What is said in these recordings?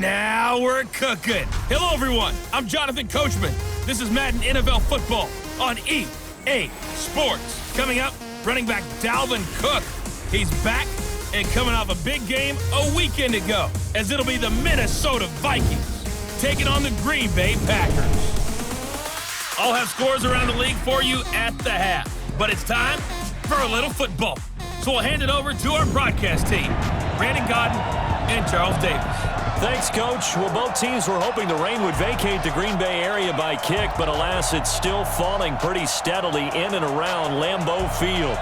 Now we're cooking. Hello, everyone. I'm Jonathan Coachman. This is Madden NFL Football on EA Sports. Coming up, running back Dalvin Cook. He's back and coming off a big game a weekend ago, as it'll be the Minnesota Vikings taking on the Green Bay Packers. I'll have scores around the league for you at the half, but it's time for a little football. So we'll hand it over to our broadcast team, Brandon Godden and Charles Davis. Thanks, Coach. Well, both teams were hoping the rain would vacate the Green Bay area by kick, but alas, it's still falling pretty steadily in and around Lambeau Field.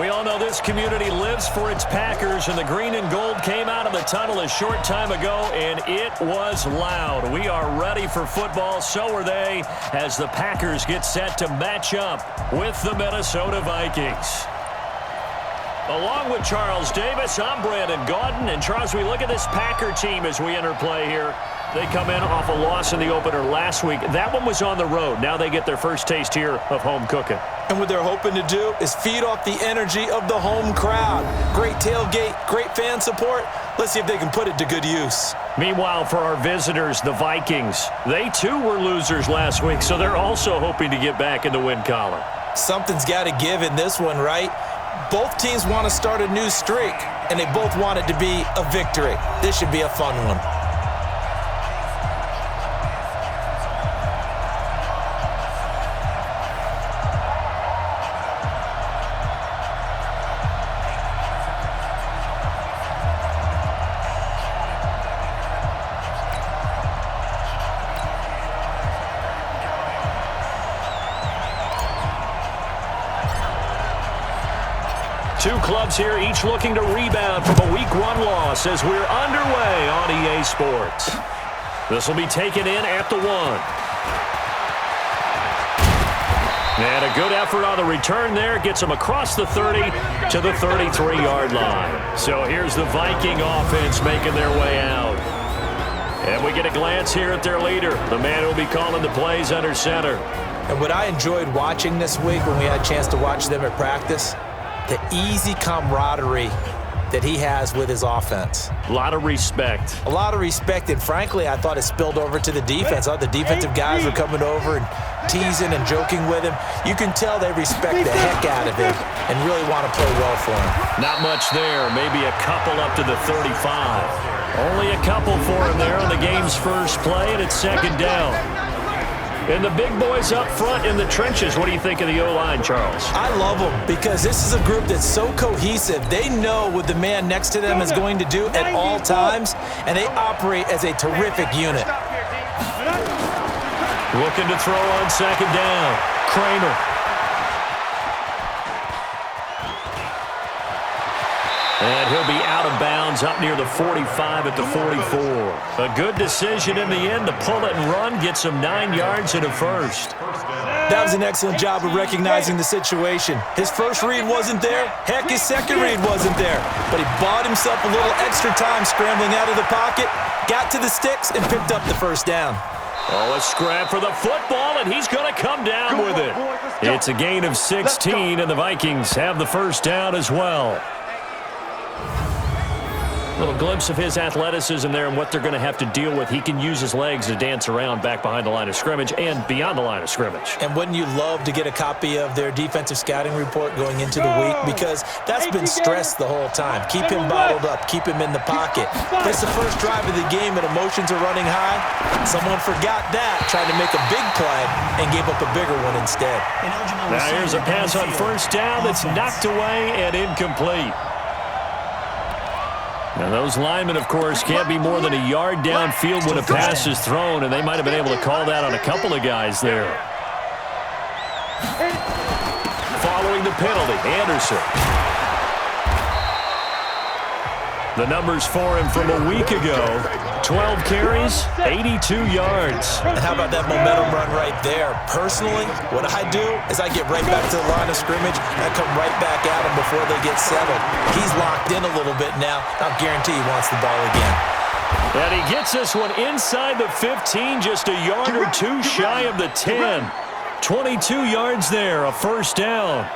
We all know this community lives for its Packers, and the green and gold came out of the tunnel a short time ago, and it was loud. We are ready for football, so are they, as the Packers get set to match up with the Minnesota Vikings. Along with Charles Davis, I'm Brandon Gaudin. And Charles, we look at this Packer team as we enter play here. They come in off a loss in the opener last week. That one was on the road. Now they get their first taste here of home cooking. And what they're hoping to do is feed off the energy of the home crowd. Great tailgate, great fan support. Let's see if they can put it to good use. Meanwhile, for our visitors, the Vikings, they too were losers last week, so they're also hoping to get back in the win column. Something's got to give in this one, right? Both teams want to start a new streak, and they both want it to be a victory. This should be a fun one. Two clubs here, each looking to rebound from a Week 1 loss as we're underway on EA Sports. This will be taken in at the 1. And a good effort on the return there. Gets them across the 30 to the 33-yard line. So here's the Viking offense making their way out. And we get a glance here at their leader, the man who will be calling the plays under center. And what I enjoyed watching this week when we had a chance to watch them at practice, the easy camaraderie that he has with his offense. A lot of respect. A lot of respect, and frankly, I thought it spilled over to the defense. The defensive guys were coming over and teasing and joking with him. You can tell they respect the heck out of him and really want to play well for him. Not much there. Maybe a couple up to the 35. Only a couple for him there on the game's first play, and it's second down. And the big boys up front in the trenches. What do you think of the O-line, Charles? I love them because this is a group that's so cohesive. They know what the man next to them is going to do at all times, and they operate as a terrific unit. Looking to throw on second down. Kramer. And he'll be out of bounds up near the 45 at the 44. A good decision in the end to pull it and run, get some 9 yards and a first. That was an excellent job of recognizing the situation. His first read wasn't there. Heck, his second read wasn't there. But he bought himself a little extra time scrambling out of the pocket, got to the sticks, and picked up the first down. Oh, a scrap for the football, and he's going to come down with it. It's a gain of 16, and the Vikings have the first down as well. A little glimpse of his athleticism there and what they're going to have to deal with. He can use his legs to dance around back behind the line of scrimmage and beyond the line of scrimmage. And wouldn't you love to get a copy of their defensive scouting report going into the week? Because that's been stressed the whole time. Keep him bottled up. Keep him in the pocket. It's the first drive of the game and emotions are running high. Someone forgot that, tried to make a big play, and gave up a bigger one instead. Now here's a pass on first down that's knocked away and incomplete. Now, those linemen, of course, can't be more than a yard downfield when a pass is thrown, and they might have been able to call that on a couple of guys there. Following the penalty, Anderson. The numbers for him from a week ago, 12 carries, 82 yards. And how about that momentum run right there? Personally, what I do is I get right back to the line of scrimmage and I come right back at him before they get settled. He's locked in a little bit now. I'll guarantee he wants the ball again. And he gets this one inside the 15, just a yard or two shy of the 10. 22 yards there, a first down.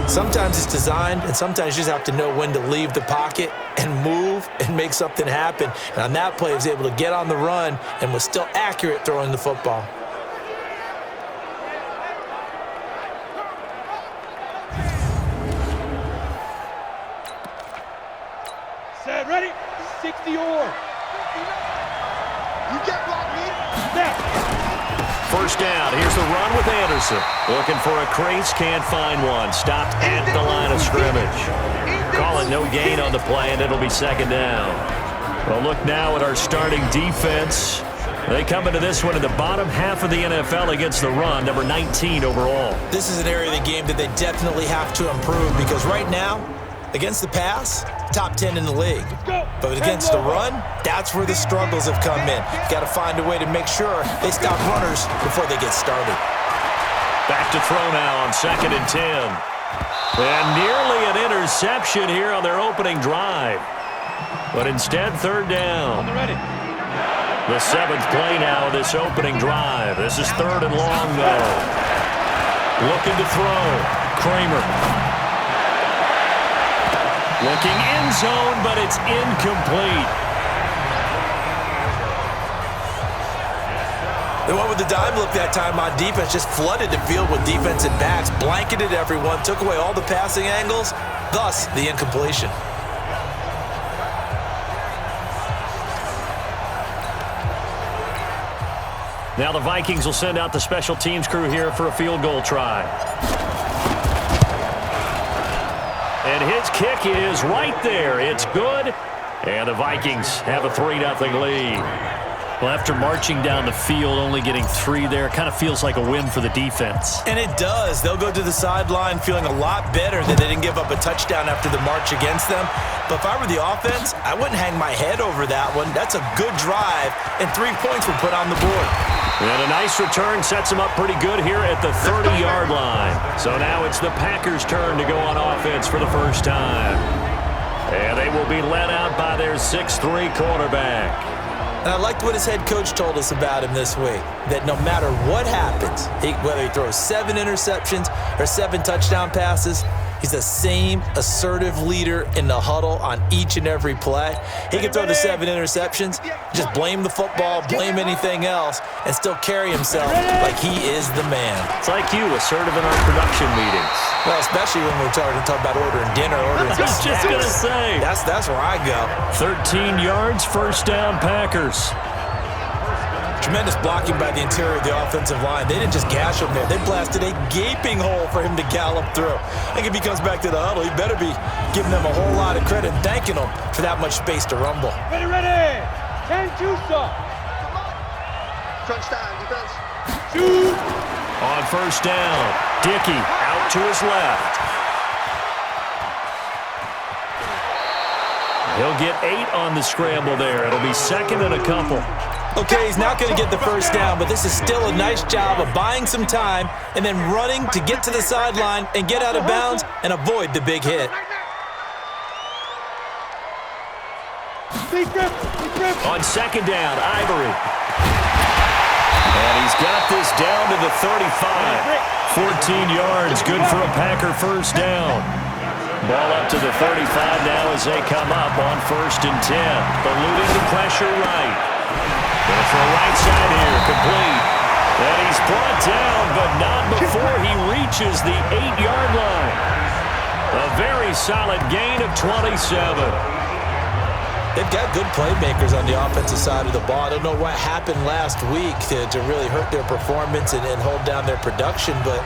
Sometimes it's designed, and sometimes you just have to know when to leave the pocket and move and make something happen. And on that play, he was able to get on the run and was still accurate throwing the football. Set, ready? 60 or. You get blocked, me. Snap. First down. Here's the run with Anderson. Looking for a crease, can't find one. Stopped at the line of scrimmage. Call it no gain on the play, and it'll be second down. Well, look now at our starting defense. They come into this one in the bottom half of the NFL against the run, number 19 overall. This is an area of the game that they definitely have to improve because right now, against the pass, top 10 in the league. But against the run, that's where the struggles have come in. You got to find a way to make sure they stop runners before they get started. Back to throw now on 2nd and 10. And nearly an interception here on their opening drive. But instead, 3rd down. The 7th play now of this opening drive. This is 3rd and long, though. Looking to throw. Kramer. Looking end zone, but it's incomplete. They went with the dime look that time on defense, just flooded the field with defensive backs, blanketed everyone, took away all the passing angles, thus the incompletion. Now the Vikings will send out the special teams crew here for a field goal try. And his kick is right there. It's good. And the Vikings have a 3-0 lead. Well, after marching down the field, only getting 3 there, kind of feels like a win for the defense. And it does. They'll go to the sideline feeling a lot better that they didn't give up a touchdown after the march against them. But if I were the offense, I wouldn't hang my head over that one. That's a good drive, and 3 points were put on the board. And a nice return sets them up pretty good here at the 30-yard line. So now it's the Packers' turn to go on offense for the first time. And they will be led out by their 6'3" quarterback. And I liked what his head coach told us about him this week, that no matter what happens, whether he throws 7 interceptions or 7 touchdown passes, he's the same assertive leader in the huddle on each and every play. He can throw the 7 interceptions, just blame the football, blame anything else, and still carry himself like he is the man. It's like you, assertive in our production meetings. Well, especially when we're talking about ordering dinner, ordering I was just going to say. That's where I go. 13 yards, first down, Packers. Tremendous blocking by the interior of the offensive line. They didn't just gash him there. They blasted a gaping hole for him to gallop through. I think if he comes back to the huddle, he better be giving them a whole lot of credit and thanking them for that much space to rumble. Ready, ready. 10-2, sir. Touchdown, defense. Shoot. On first down, Dickey out to his left. He'll get 8 on the scramble there. It'll be 2nd and a couple. Okay, he's not going to get the first down, but this is still a nice job of buying some time and then running to get to the sideline and get out of bounds and avoid the big hit. On 2nd down, Ivory. And he's got this down to the 35. 14 yards, good for a Packer first down. Ball up to the 35 now as they come up on 1st and 10. Eluding the pressure right. Going for a right side here, complete. And he's brought down, but not before he reaches the 8-yard line. A very solid gain of 27. They've got good playmakers on the offensive side of the ball. I don't know what happened last week to really hurt their performance and hold down their production, but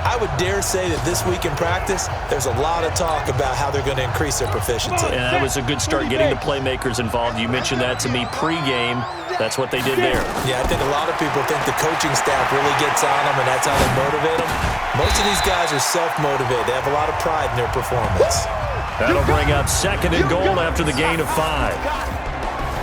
I would dare say that this week in practice, there's a lot of talk about how they're going to increase their proficiency. And that was a good start getting the playmakers involved. You mentioned that to me pregame. That's what they did there. Yeah, I think a lot of people think the coaching staff really gets on them, and that's how they motivate them. Most of these guys are self-motivated. They have a lot of pride in their performance. That'll bring up 2nd and goal after the gain of 5.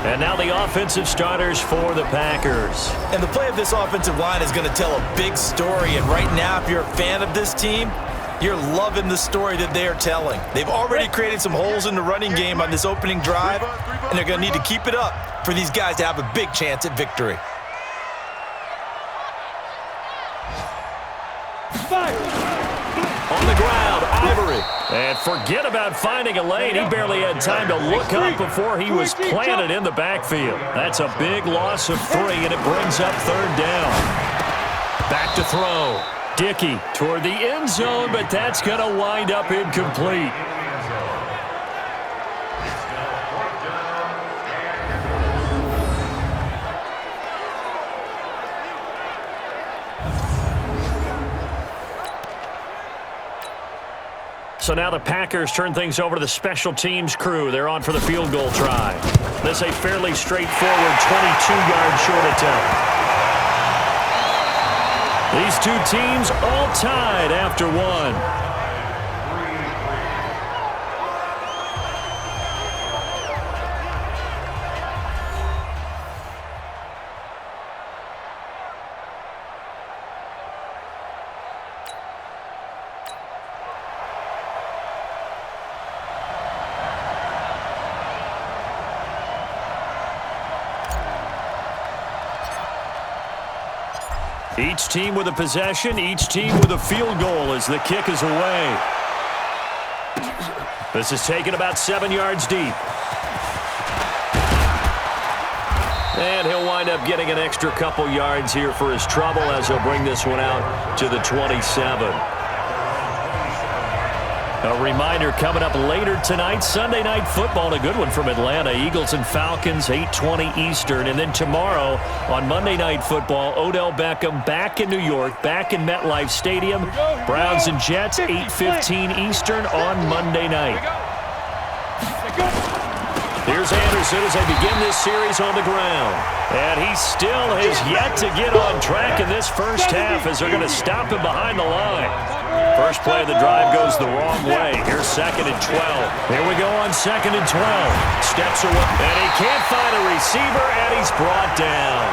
And now the offensive starters for the Packers. And the play of this offensive line is going to tell a big story. And right now, if you're a fan of this team, you're loving the story that they are telling. They've already created some holes in the running game on this opening drive, and they're going to need to keep it up for these guys to have a big chance at victory. On the ground, Ivory. And forget about finding a lane. He barely had time to look up before he was planted in the backfield. That's a big loss of 3, and it brings up 3rd down. Back to throw. Dickey toward the end zone, but that's going to wind up incomplete. So now the Packers turn things over to the special teams crew. They're on for the field goal try. This is a fairly straightforward 22-yard short attempt. These two teams all tied after 1. Each team with a possession, each team with a field goal as the kick is away. This is taken about 7 yards deep. And he'll wind up getting an extra couple yards here for his trouble as he'll bring this one out to the 27. A reminder coming up later tonight, Sunday Night Football, a good one from Atlanta. Eagles and Falcons, 8:20 Eastern. And then tomorrow on Monday Night Football, Odell Beckham back in New York, back in MetLife Stadium. Browns and Jets, 8:15 Eastern on Monday night. Here's Anderson as they begin this series on the ground. And he still has yet to get on track in this first half as they're going to stop him behind the line. First play of the drive goes the wrong way. Here's 2nd and 12. Here we go on 2nd and 12. Steps away, and he can't find a receiver, and he's brought down.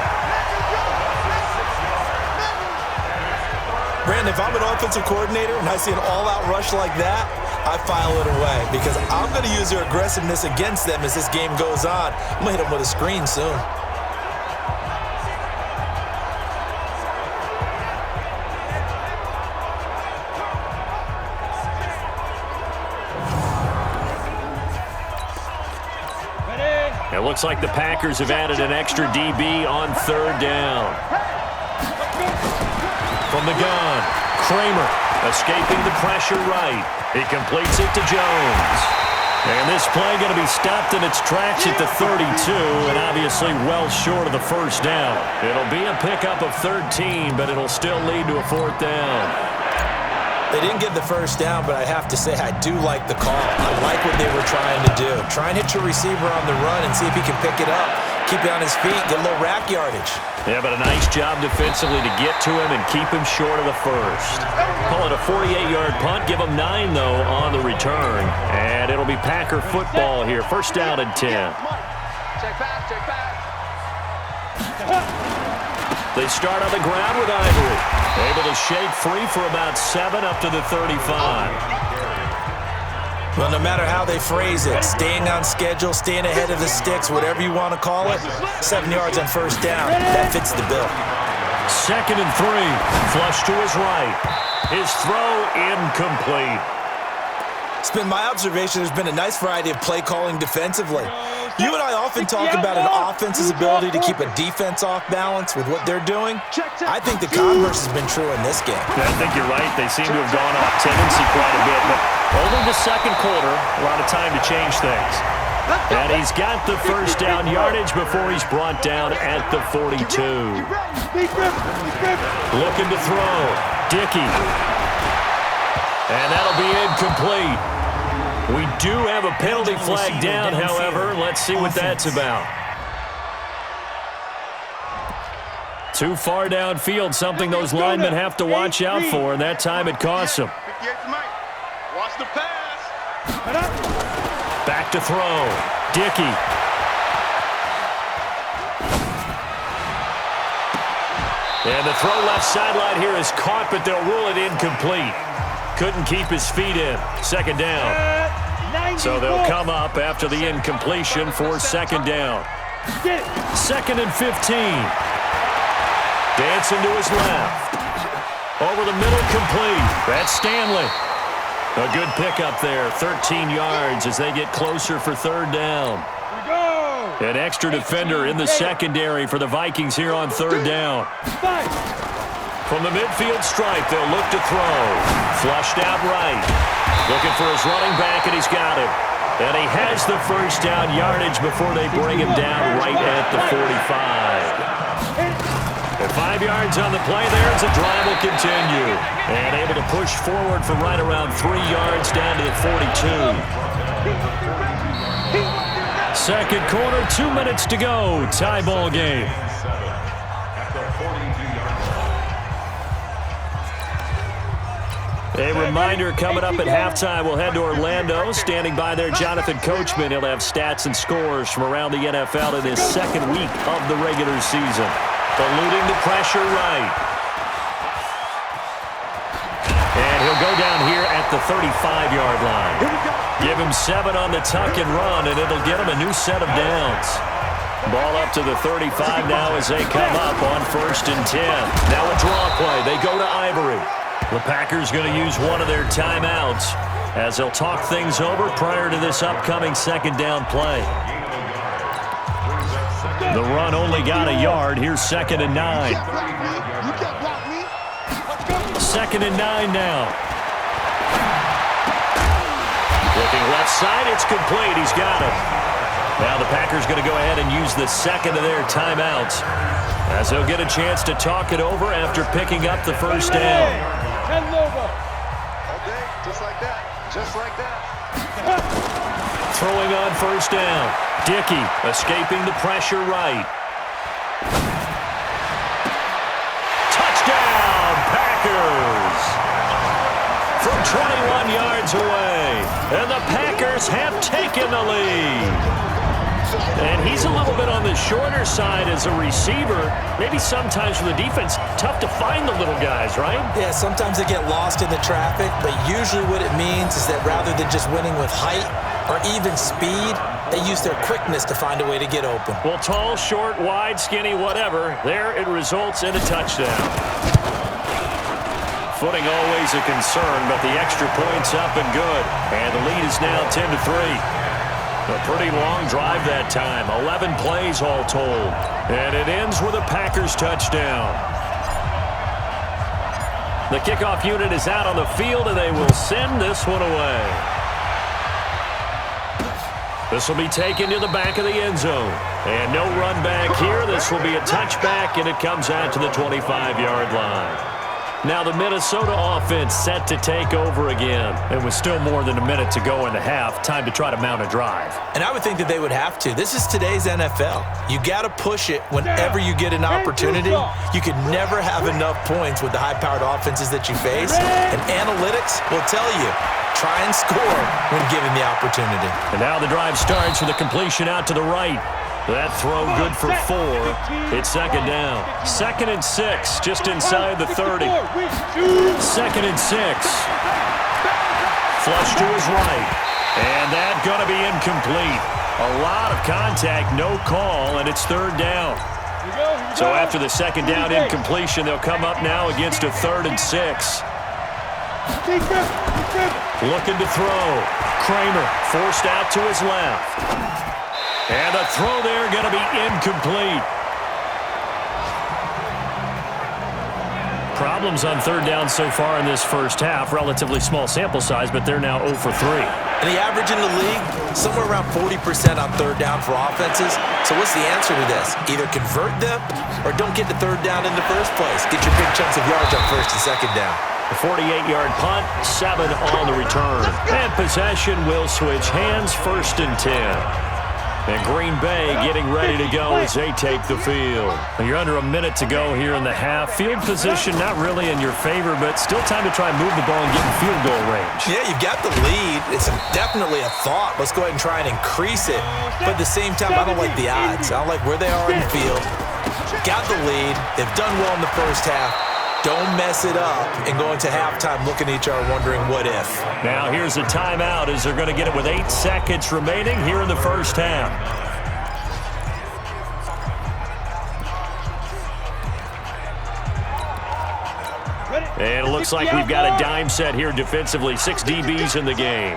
Brandon, if I'm an offensive coordinator and I see an all-out rush like that, I file it away because I'm going to use their aggressiveness against them as this game goes on. I'm going to hit them with a screen soon. It looks like the Packers have added an extra DB on 3rd down. From the gun, Kramer escaping the pressure right. He completes it to Jones. And this play going to be stopped in its tracks at the 32, and obviously well short of the first down. It'll be a pickup of 13, but it'll still lead to a 4th down. They didn't get the first down, but I have to say I do like the call. I like what they were trying to do. Try and hit your receiver on the run and see if he can pick it up. Keep it on his feet, get a little rack yardage. Yeah, but a nice job defensively to get to him and keep him short of the first. Call it a 48-yard punt. Give him 9, though, on the return. And it'll be Packer football here. 1st down and 10. Check back, check back. They start on the ground with Ivory. Able to shake free for about 7 up to the 35. Well, no matter how they phrase it, staying on schedule, staying ahead of the sticks, whatever you want to call it, 7 yards on 1st down, that fits the bill. 2nd and 3. Flush to his right. His throw incomplete. It's been my observation there's been a nice variety of play calling defensively. You and I often talk about an offense's ability to keep a defense off balance with what they're doing. I think the converse has been true in this game. I think you're right. They seem to have gone off tendency quite a bit, but only the 2nd quarter, a lot of time to change things. And he's got the 1st down yardage before he's brought down at the 42. Looking to throw. Dickey. And that'll be incomplete. We do have a penalty flag down, however. Let's see what that's about. Too far downfield, something those linemen have to watch out for, and that time it costs them. Watch the pass. Back to throw. Dickey. And the throw left sideline here is caught, but they'll rule it incomplete. Couldn't keep his feet in. 2nd down. So they'll come up after the incompletion for 2nd down. 2nd and 15. Dancing to his left. Over the middle, complete. That's Stanley. A good pickup there, 13 yards as they get closer for third down. An extra defender in the secondary for the Vikings here on third down. From the midfield stripe, they'll look to throw. Flushed out right. Looking for his running back, and he's got him. And he has the first down yardage before they bring him down right at the 45. And 5 yards on the play there as the drive will continue. And able to push forward for right around 3 yards down to the 42. Second quarter, 2 minutes to go. Tie ball game. A reminder coming up at halftime, we'll head to Orlando. Standing by there, Jonathan Coachman. He'll have stats and scores from around the NFL in his second week of the regular season. Eluding the pressure right. And he'll go down here at the 35-yard line. Give him 7 on the tuck and run, and it'll get him a new set of downs. Ball up to the 35 now as they come up on 1st and 10. Now a draw play. They go to Ivory. The Packers going to use one of their timeouts as they'll talk things over prior to this upcoming second down play. The run only got a yard. Here's 2nd and 9. 2nd and 9 now. Looking left side, it's complete. He's got it. Now the Packers going to go ahead and use the second of their timeouts as they'll get a chance to talk it over after picking up the first down. Okay, just like that. Just like that. Throwing on first down. Dickey escaping the pressure right. Touchdown, Packers! From 21 yards away. And the Packers have taken the lead. And he's a little bit on the shorter side as a receiver. Maybe sometimes for the defense, tough to find the little guys, right? Yeah, sometimes they get lost in the traffic, but usually what it means is that rather than just winning with height or even speed, they use their quickness to find a way to get open. Well, tall, short, wide, skinny, whatever, there it results in a touchdown. Footing always a concern, but the extra point's up and good. And the lead is now 10-3. A pretty long drive that time. 11 plays all told. And it ends with a Packers touchdown. The kickoff unit is out on the field, and they will send this one away. This will be taken to the back of the end zone. And no run back here. This will be a touchback, and it comes out to the 25-yard line. Now the Minnesota offense set to take over again. And with still more than a minute to go in the half, time to try to mount a drive. And I would think that they would have to. This is today's NFL. You got to push it whenever you get an opportunity. You could never have enough points with the high-powered offenses that you face. And analytics will tell you, try and score when given the opportunity. And now the drive starts with a completion out to the right. That throw good for 4. It's second down. 2nd and 6, just inside the 30. 2nd and 6. Flush to his right. And that's going to be incomplete. A lot of contact, no call, and it's third down. So after the second down incompletion, they'll come up now against a 3rd and 6. Looking to throw. Kramer forced out to his left. And the throw there going to be incomplete. Problems on third down so far in this first half. Relatively small sample size, but they're now 0 for 3. And the average in the league, somewhere around 40% on third down for offenses. So what's the answer to this? Either convert them or don't get to third down in the first place. Get your big chunks of yards on 1st and 2nd down. A 48-yard punt, 7 on the return. And possession will switch hands, 1st and 10. And Green Bay getting ready to go as they take the field. You're under a minute to go here in the half. Field position not really in your favor, but still time to try and move the ball and get in field goal range. Yeah, you've got the lead. It's definitely a thought. Let's go ahead and try and increase it. But at the same time, I don't like the odds. I don't like where they are in the field. Got the lead. They've done well in the first half. Don't mess it up and go into halftime looking at each other wondering what if. Now here's a timeout as they're going to get it with 8 seconds remaining here in the first half. And it looks like we've got a dime set here defensively. 6 DBs in the game.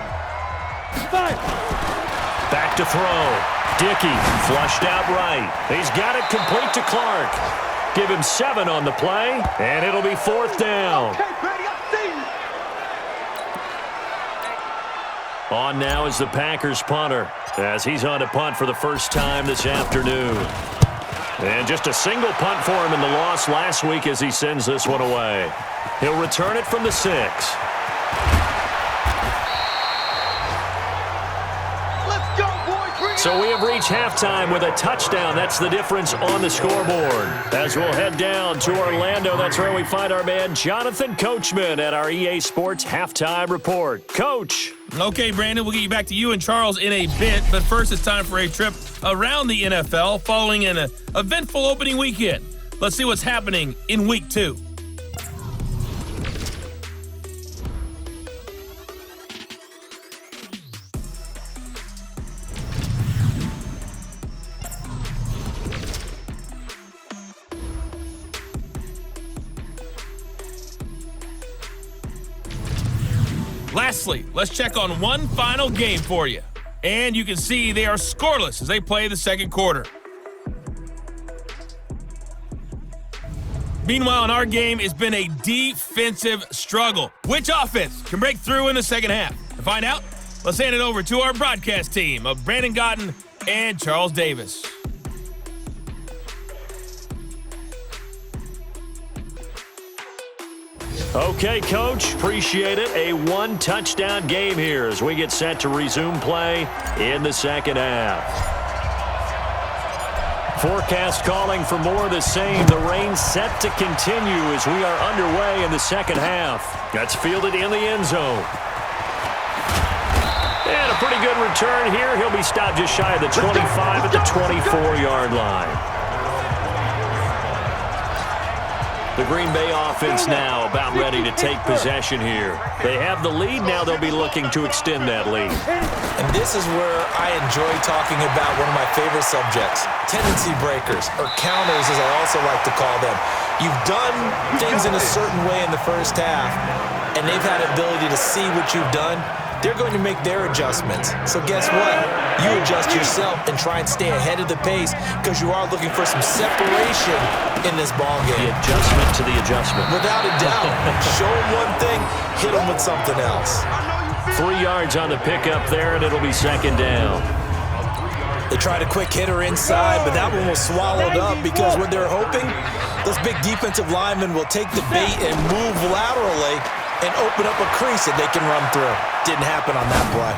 Back to throw. Dickey flushed out right. He's got it complete to Clark. Give him 7 on the play, and it'll be 4th down. On now is the Packers punter, as he's on to punt for the first time this afternoon. And just a single punt for him in the loss last week as he sends this one away. He'll return it from the 6. So we have reached halftime with a touchdown. That's the difference on the scoreboard. As we'll head down to Orlando, that's where we find our man Jonathan Coachman at our EA Sports Halftime Report. Coach. Okay, Brandon, we'll get you back to you and Charles in a bit, but first it's time for a trip around the NFL following an eventful opening weekend. Let's see what's happening in Week 2. Lastly, let's check on one final game for you. And you can see they are scoreless as they play the second quarter. Meanwhile, in our game, it's been a defensive struggle. Which offense can break through in the second half? To find out, let's hand it over to our broadcast team of Brandon Gotten and Charles Davis. Okay, Coach, appreciate it. A 1-touchdown game here as we get set to resume play in the second half. Forecast calling for more of the same. The rain set to continue as we are underway in the second half. That's fielded in the end zone. And a pretty good return here. He'll be stopped just shy of the 25 at the 24-yard line. The Green Bay offense now about ready to take possession here. They have the lead. Now they'll be looking to extend that lead. And this is where I enjoy talking about one of my favorite subjects, tendency breakers, or counters as I also like to call them. You've done things in a certain way in the first half, and they've had the ability to see what you've done. They're going to make their adjustments. So guess what? You adjust yourself and try and stay ahead of the pace because you are looking for some separation in this ball game. The adjustment to the adjustment. Without a doubt. Show them one thing, hit them with something else. 3 yards on the pickup there, and it'll be second down. They tried a quick hitter inside, but that one was swallowed up because what they're hoping, those big defensive linemen will take the bait and move laterally and open up a crease that they can run through. Didn't happen on that play.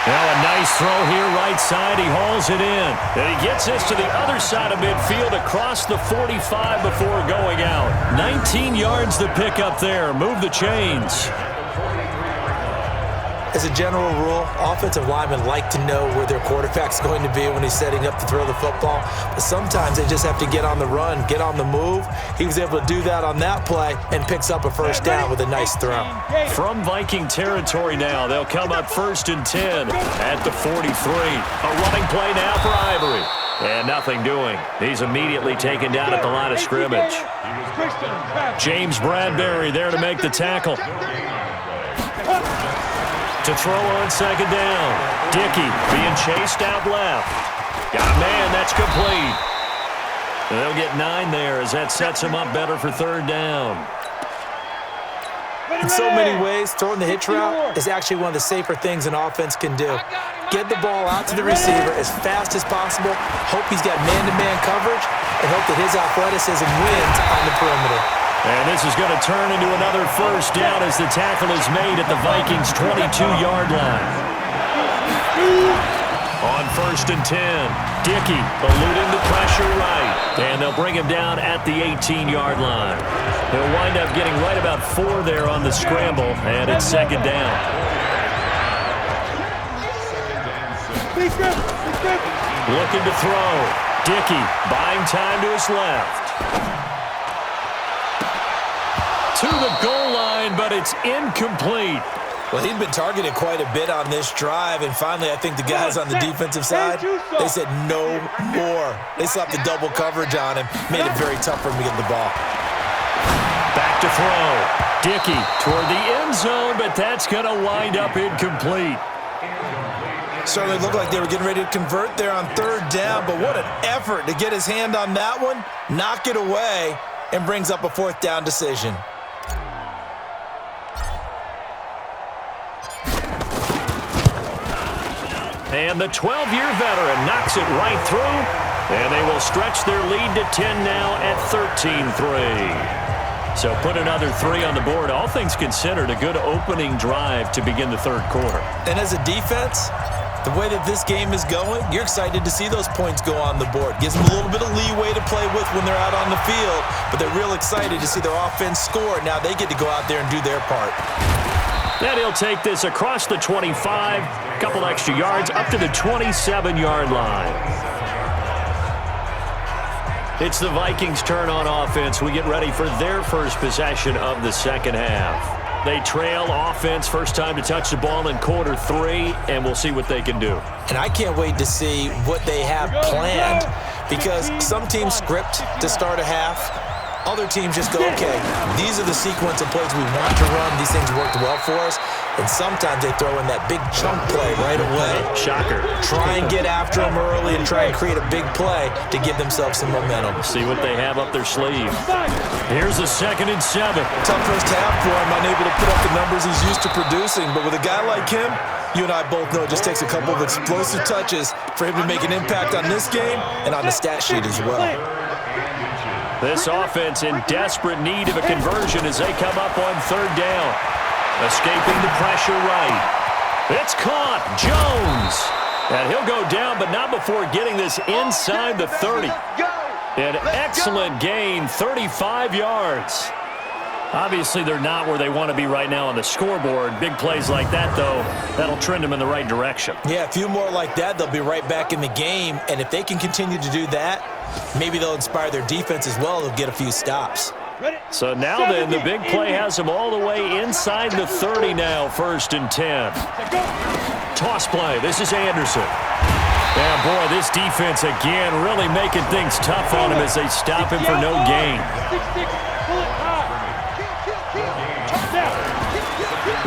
Now a nice throw here right side. He hauls it in. And he gets this to the other side of midfield across the 45 before going out. 19 yards to pick up there. Move the chains. As a general rule, offensive linemen like to know where their quarterback's going to be when he's setting up to throw the football. But sometimes they just have to get on the run, get on the move. He was able to do that on that play and picks up a first down with a nice throw. From Viking territory now, they'll come up 1st and 10 at the 43. A running play now for Ivory. And nothing doing. He's immediately taken down at the line of scrimmage. James Bradbury there to make the tackle. To throw on second down. Dickey being chased out left. Got a man, that's complete. And they'll get 9 there as that sets him up better for third down. In so many ways, throwing the hitch route is actually one of the safer things an offense can do. Get the ball out to the receiver as fast as possible, hope he's got man-to-man coverage, and hope that his athleticism wins on the perimeter. And this is going to turn into another first down as the tackle is made at the Vikings' 22-yard line. On 1st and 10, Dickey eluding the pressure right. And they'll bring him down at the 18-yard line. He'll wind up getting right about 4 there on the scramble, and it's second down. Looking to throw. Dickey buying time to his left. To the goal line, but it's incomplete. Well, he'd been targeted quite a bit on this drive, and finally I think the guys on the defensive side, they said no more. They slapped the double coverage on him, made it very tough for him to get the ball. Back to throw. Dickey toward the end zone, but that's going to wind up incomplete. Certainly looked like they were getting ready to convert there on third down, but what an effort to get his hand on that one, knock it away, and brings up a fourth down decision. And the 12-year veteran knocks it right through, and they will stretch their lead to 10 now at 13-3. So put another 3 on the board. All things considered, a good opening drive to begin the third quarter. And as a defense, the way that this game is going, you're excited to see those points go on the board. Gives them a little bit of leeway to play with when they're out on the field, but they're real excited to see their offense score. Now they get to go out there and do their part. Then he'll take this across the 25, a couple extra yards, up to the 27-yard line. It's the Vikings' turn on offense. We get ready for their first possession of the second half. They trail offense, first time to touch the ball in quarter 3, and we'll see what they can do. And I can't wait to see what they have planned, because some teams script to start a half. Other teams just go, okay, these are the sequence of plays we want to run. These things worked well for us. And sometimes they throw in that big chunk play right away. Shocker. Try and get after them early and try and create a big play to give themselves some momentum. See what they have up their sleeve. Here's a 2nd and 7. Tough first half for him, unable to put up the numbers he's used to producing. But with a guy like him, you and I both know it just takes a couple of explosive touches for him to make an impact on this game and on the stat sheet as well. This offense in desperate need of a conversion as they come up on third down. Escaping the pressure right. It's caught. Jones. And he'll go down, but not before getting this inside the 30. An excellent gain, 35 yards. Obviously, they're not where they want to be right now on the scoreboard. Big plays like that, though, that'll trend them in the right direction. Yeah, a few more like that, they'll be right back in the game. And if they can continue to do that, maybe they'll inspire their defense as well. They'll get a few stops. So now then, the big play has them all the way inside the 30 now, 1st and 10. Toss play. This is Anderson. Yeah, boy, this defense again really making things tough on him as they stop him for no gain.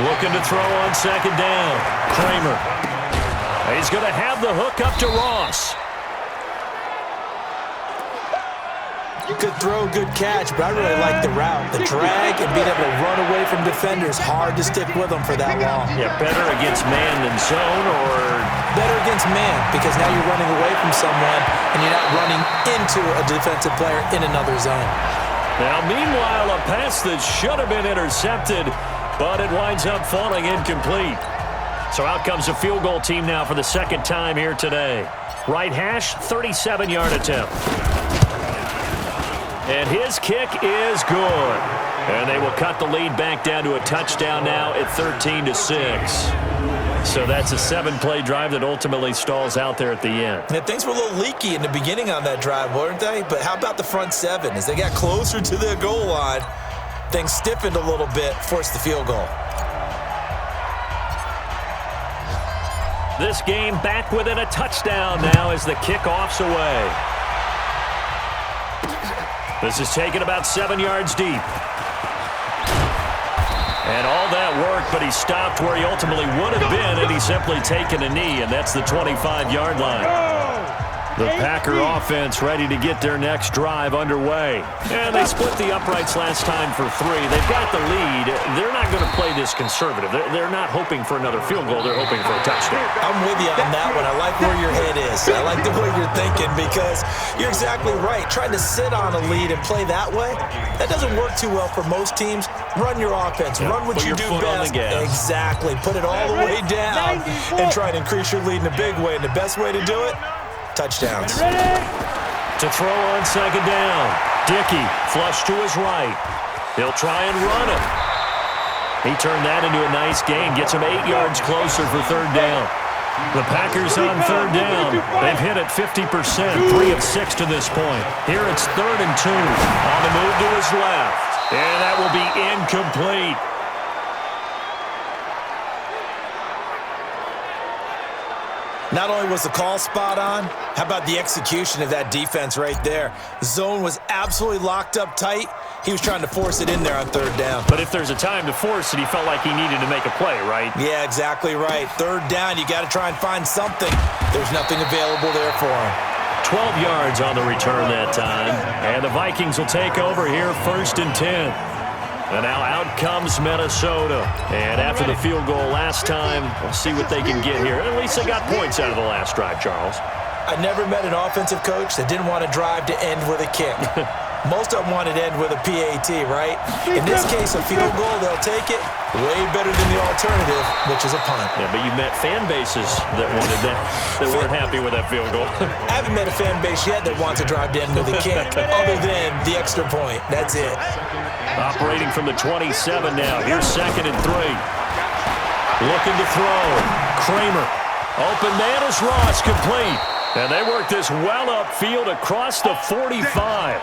Looking to throw on 2nd down. Kramer. He's going to have the hook up to Ross. Good throw, good catch, but I really like the route. The drag and being able to run away from defenders, hard to stick with them for that long. Yeah, better against man than zone, or? Better against man, because now you're running away from someone and you're not running into a defensive player in another zone. Now, meanwhile, a pass that should have been intercepted, but it winds up falling incomplete. So out comes a field goal team now for the 2nd time here today. Right hash, 37-yard attempt. And his kick is good. And they will cut the lead back down to a touchdown now at 13-6. So that's a 7-play drive that ultimately stalls out there at the end. And things were a little leaky in the beginning on that drive, weren't they? But how about the front 7? As they got closer to the goal line, things stiffened a little bit, forced the field goal. This game back within a touchdown now as the kickoff's away. This is taken about 7 yards deep. And all that work, but he stopped where he ultimately would have been had he simply taken a knee, and that's the 25-yard line. The Packer offense ready to get their next drive underway. And they split the uprights last time for 3. They've got the lead. They're not going to play this conservative. They're not hoping for another field goal. They're hoping for a touchdown. I'm with you on that one. I like where your head is. I like the way you're thinking, because you're exactly right. Trying to sit on a lead and play that way, that doesn't work too well for most teams. Run your offense. Yeah, run what you do best. Exactly. Put it all the way down and try to increase your lead in a big way. And the best way to do it, touchdowns. To throw on 2nd down. Dickey flush to his right. He'll try and run it. He turned that into a nice gain. Gets him 8 yards closer for 3rd down. The Packers on 3rd down. They've hit it 50%, 3 of 6 to this point. Here it's 3rd and 2. On the move to his left. And that will be incomplete. Not only was the call spot on, how about the execution of that defense right there? Zone was absolutely locked up tight, He was trying to force it in there on third down. But if there's a time to force it, he felt like he needed to make a play, right? Yeah, exactly right. Third down, you got to try and find something. There's nothing available there for him. 12 yards on the return that time. And the Vikings will take over here, 1st and 10. And now out comes Minnesota. And after the field goal last time, we'll see what they can get here. At least they got points out of the last drive, Charles. I never met an offensive coach that didn't want to drive to end with a kick. Most of them wanted to end with a PAT, right? In this case, a field goal, they'll take it. Way better than the alternative, which is a punt. Yeah, but you met fan bases that wanted that, that weren't happy with that field goal. I haven't met a fan base yet that wants to drive to end with a kick, other than the extra point. That's it. Operating from the 27 now. Here's 2nd and 3. Looking to throw. Kramer. Open man is Ross, complete. And they work this well upfield across the 45.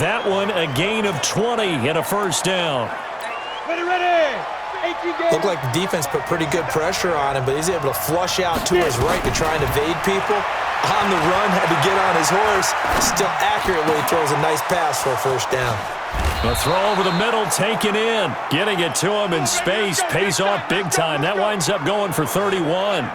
That one a gain of 20 and a 1st down. Ready. Looked like the defense put pretty good pressure on him, but he's able to flush out to his right to try and evade people. On the run, had to get on his horse. Still accurately throws a nice pass for a 1st down. The throw over the middle, taken in. Getting it to him in space pays off big time. That winds up going for 31.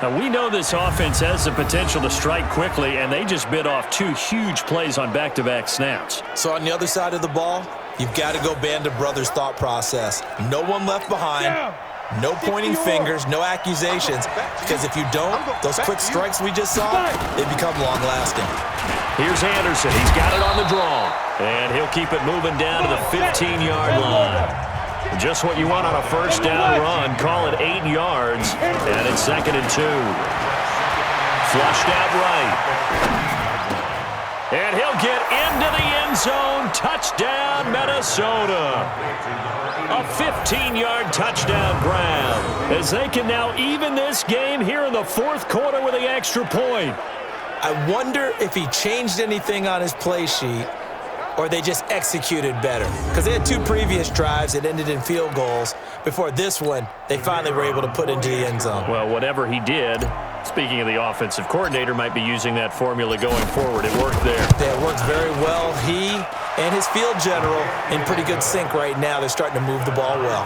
Now, we know this offense has the potential to strike quickly, and they just bit off 2 huge plays on back-to-back snaps. So on the other side of the ball, you've got to go band of brothers thought process. No one left behind. No pointing fingers, no accusations, because if you don't, those quick strikes we just saw, they become long-lasting. Here's Anderson. He's got it on the draw, and he'll keep it moving down to the 15-yard line. Just what you want on a 1st down run. Call it 8 yards, and it's 2nd and 2. Flushed out right. And he'll get into the end zone. Touchdown, Minnesota. A 15-yard touchdown grab, as they can now even this game here in the 4th quarter with the extra point. I wonder if he changed anything on his play sheet, or they just executed better. Because they had 2 previous drives that ended in field goals. Before this one, they finally were able to put into the end zone. Well, whatever he did, speaking of the offensive coordinator, might be using that formula going forward. It worked there. Yeah, it works very well. He and his field general in pretty good sync right now. They're starting to move the ball well.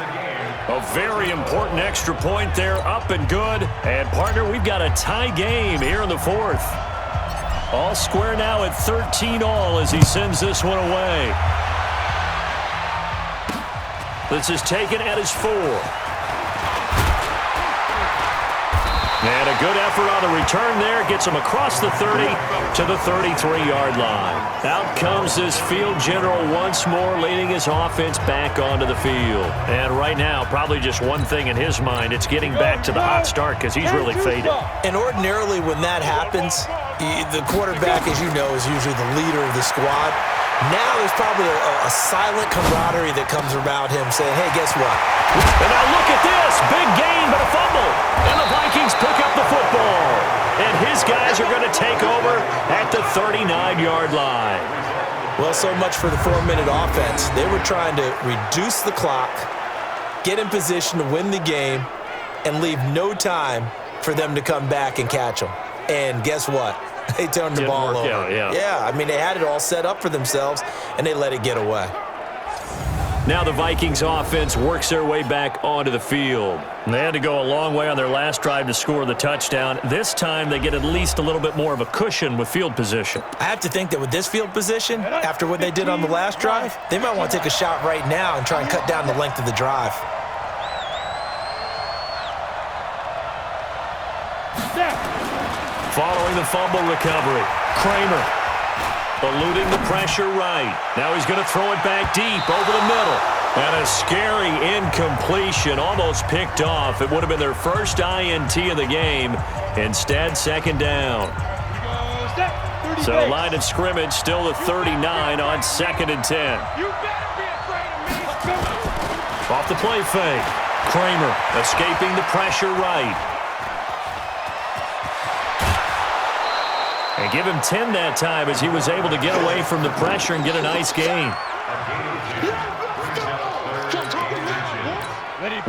A very important extra point there, up and good. And, partner, we've got a tie game here in the 4th. All square now at 13-all as he sends this one away. This is taken at his 4. And a good effort on the return there. Gets him across the 30 to the 33-yard line. Out comes this field general once more, leading his offense back onto the field. And right now, probably just one thing in his mind. It's getting back to the hot start because he's really faded. And ordinarily when that happens, the quarterback, as you know, is usually the leader of the squad. Now there's probably a silent camaraderie that comes around him saying, hey, guess what? And now look at this. Big gain, but a fumble. And the Vikings pick up the football. And his guys are going to take over at the 39-yard line. Well, so much for the 4-minute offense. They were trying to reduce the clock, get in position to win the game, and leave no time for them to come back and catch them. And guess what? They turned the ball over. Yeah, I mean, they had it all set up for themselves, and they let it get away. Now the Vikings offense works their way back onto the field. They had to go a long way on their last drive to score the touchdown. This time they get at least a little bit more of a cushion with field position. I have to think that with this field position, after what they did on the last drive, they might want to take a shot right now and try and cut down the length of the drive. Following the fumble recovery, Kramer eluding the pressure right. Now he's going to throw it back deep over the middle. And a scary incompletion, almost picked off. It would have been their first INT of the game. Instead, 2nd down. So line of scrimmage still the 39 on 2nd and 10. Off the play fake. Kramer escaping the pressure right. And give him 10 that time as he was able to get away from the pressure and get a nice gain.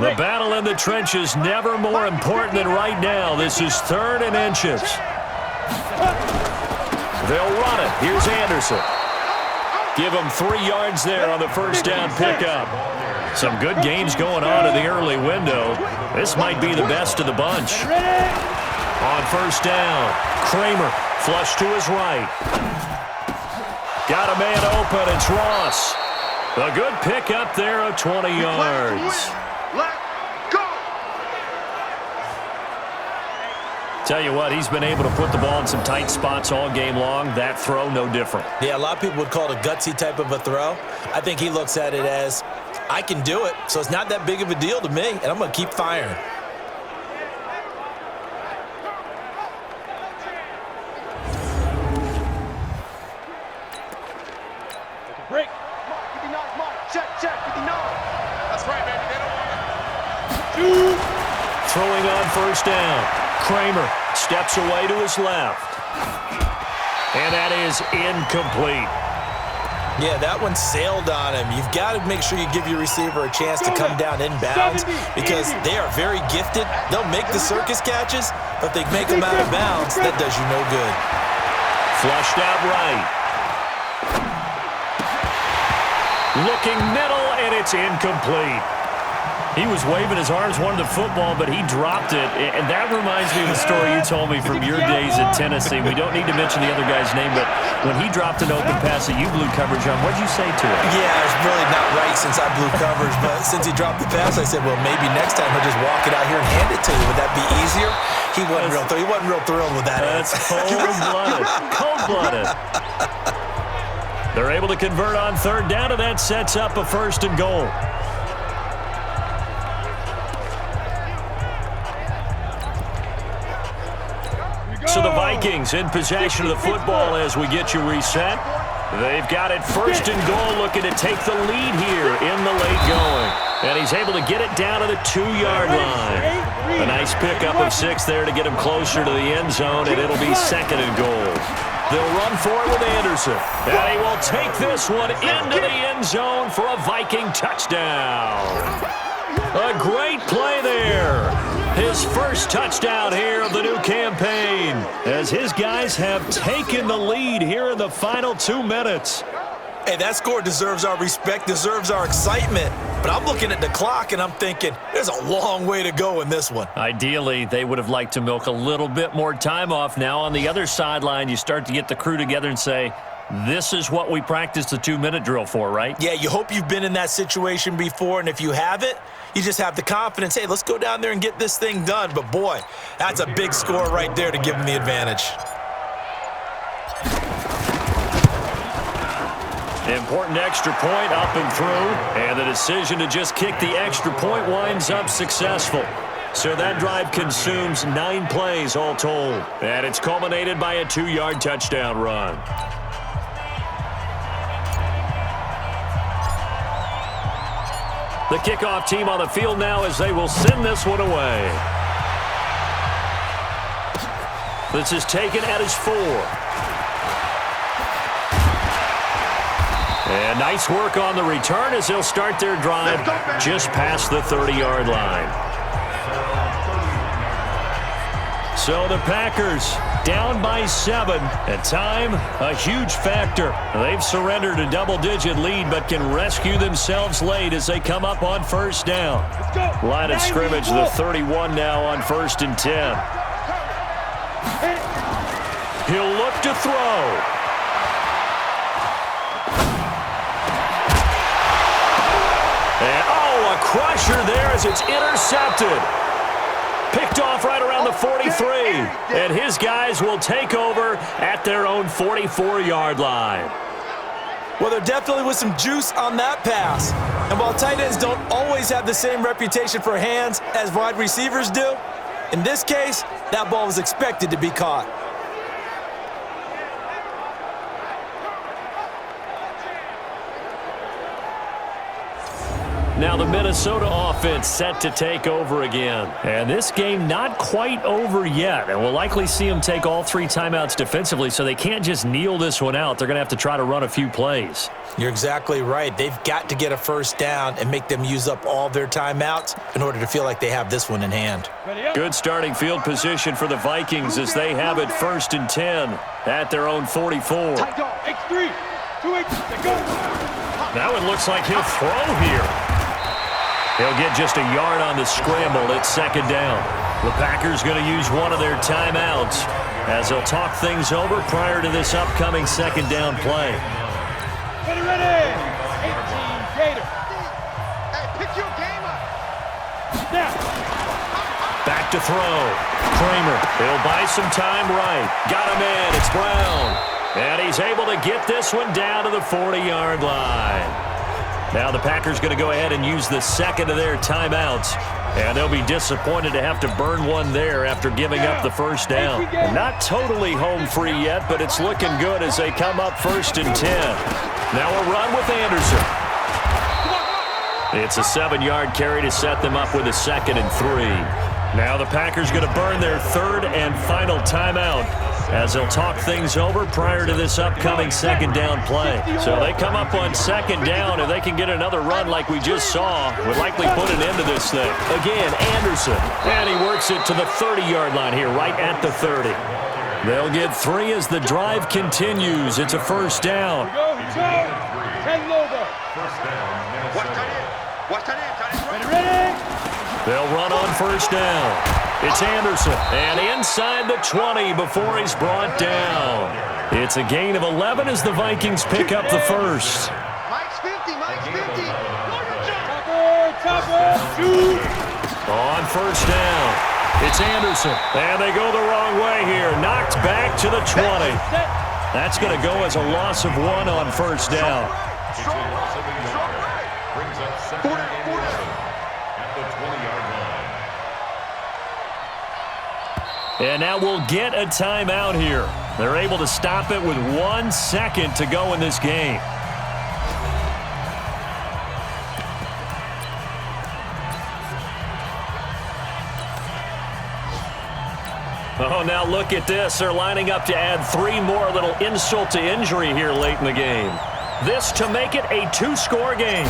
The battle in the trenches never more important than right now. This is 3rd and inches. They'll run it. Here's Anderson. Give him 3 yards there on the first down pickup. Some good games going on in the early window. This might be the best of the bunch. On first down, Kramer flush to his right. Got a man open. It's Ross. A good pickup there of 20 yards. Tell you what, he's been able to put the ball in some tight spots all game long. That throw, no different. Yeah, a lot of people would call it a gutsy type of a throw. I think he looks at it as, I can do it, so it's not that big of a deal to me, and I'm going to keep firing. Break. Check, 59. That's right, baby. They don't want it. Throwing on first down. Kramer steps away to his left. And that is incomplete. Yeah, that one sailed on him. You've got to make sure you give your receiver a chance to come down inbounds because they are very gifted. They'll make the circus catches, but they make them out of bounds. That does you no good. Flushed out right. Looking middle, and it's incomplete. He was waving his arms, wanted the football, but he dropped it. And that reminds me of the story you told me from your days at Tennessee. We don't need to mention the other guy's name, but when he dropped an open pass that you blew coverage on, what did you say to him? Yeah, it's really not right since I blew coverage, but since he dropped the pass, I said, well, maybe next time he'll just walk it out here and hand it to you. Would that be easier? He wasn't real thrilled with that. That's cold-blooded. Cold-blooded. They're able to convert on third down, and that sets up a 1st and goal. So the Vikings in possession of the football as we get you reset. They've got it 1st and goal, looking to take the lead here in the late going. And he's able to get it down to the 2-yard line. A nice pickup of 6 there to get him closer to the end zone, and it'll be 2nd and goal. They'll run for it with Anderson. And he will take this one into the end zone for a Viking touchdown. A great play there. His first touchdown here of the new campaign as his guys have taken the lead here in the final 2 minutes. Hey, that score deserves our respect, deserves our excitement. But I'm looking at the clock and I'm thinking there's a long way to go in this one. Ideally, they would have liked to milk a little bit more time off. Now on the other sideline, you start to get the crew together and say, this is what we practiced the 2-minute drill for, right? Yeah, you hope you've been in that situation before, and if you haven't, you just have the confidence, hey, let's go down there and get this thing done. But, boy, that's a big score right there to give them the advantage. Important extra point up and through, and the decision to just kick the extra point winds up successful. So that drive consumes 9 plays all told, and it's culminated by a 2-yard touchdown run. The kickoff team on the field now as they will send this one away. This is taken at his 4. And nice work on the return as they'll start their drive just past the 30-yard line. So the Packers down by 7. At time, a huge factor. They've surrendered a double-digit lead but can rescue themselves late as they come up on first down. Line of scrimmage, the 31 now on 1st and 10. He'll look to throw. And, a crusher there as it's intercepted. Picked off right around the 43. And his guys will take over at their own 44-yard line. Well, there definitely was some juice on that pass. And while tight ends don't always have the same reputation for hands as wide receivers do, in this case, that ball was expected to be caught. Now the Minnesota offense set to take over again. And this game not quite over yet. And we'll likely see them take all 3 timeouts defensively, so they can't just kneel this one out. They're going to have to try to run a few plays. You're exactly right. They've got to get a first down and make them use up all their timeouts in order to feel like they have this one in hand. Good starting field position for the Vikings as they have it 1st and 10 at their own 44. X3. Now it looks like he'll throw here. He'll get just a yard on the scramble. It's second down. The Packers going to use one of their timeouts as they'll talk things over prior to this upcoming second down play. Ready. 18 Gator. Hey, pick your game up. Snap. Back to throw. Kramer, he'll buy some time right. Got him in. It's Brown. And he's able to get this one down to the 40-yard line. Now the Packers going to go ahead and use the second of their timeouts. And they'll be disappointed to have to burn one there after giving up the first down. Not totally home free yet, but it's looking good as they come up 1st and 10. Now a run with Anderson. It's a 7-yard carry to set them up with a 2nd and 3. Now the Packers going to burn their 3rd and final timeout as they'll talk things over prior to this upcoming second down play. So they come up on 2nd down. If they can get another run like we just saw, would likely put an end to this thing. Again, Anderson. And he works it to the 30-yard line here, right at the 30. They'll get 3 as the drive continues. It's a 1st down. Here we go. 10 logo. Ready. They'll run on 1st down. It's Anderson, and inside the 20 before he's brought down. It's a gain of 11 as the Vikings pick up the first. Mike's 50, Mike's 50. Topper, shoot. On 1st down, it's Anderson, and they go the wrong way here. Knocked back to the 20. That's going to go as a loss of 1 on 1st down. Brings up 2nd and 11 at the 20-yard line. And now we'll get a timeout here. They're able to stop it with 1 second to go in this game. Oh, now look at this. They're lining up to add 3 more, little insult to injury here late in the game. This to make it a 2-score game.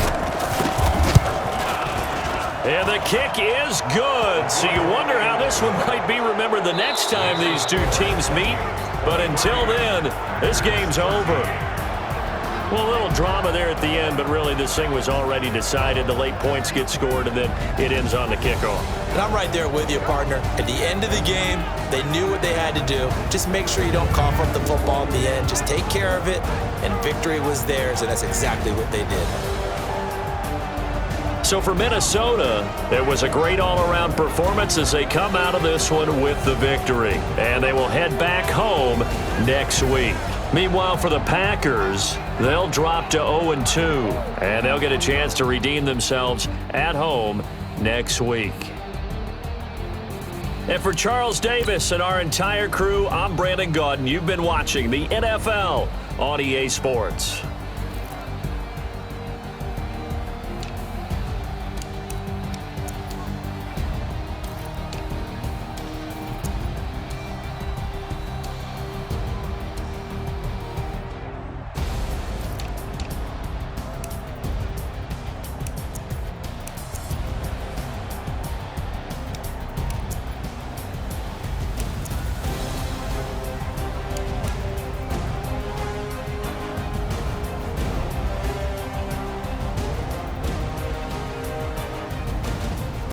And the kick is good. So you wonder how this one might be remembered the next time these two teams meet. But until then, this game's over. Well, a little drama there at the end, but really this thing was already decided. The late points get scored, and then it ends on the kickoff. And I'm right there with you, partner. At the end of the game, they knew what they had to do. Just make sure you don't cough up the football at the end. Just take care of it, and victory was theirs, and that's exactly what they did. So for Minnesota, it was a great all-around performance as they come out of this one with the victory. And they will head back home next week. Meanwhile, for the Packers, they'll drop to 0-2, and they'll get a chance to redeem themselves at home next week. And for Charles Davis and our entire crew, I'm Brandon Gaudin. You've been watching the NFL on EA Sports.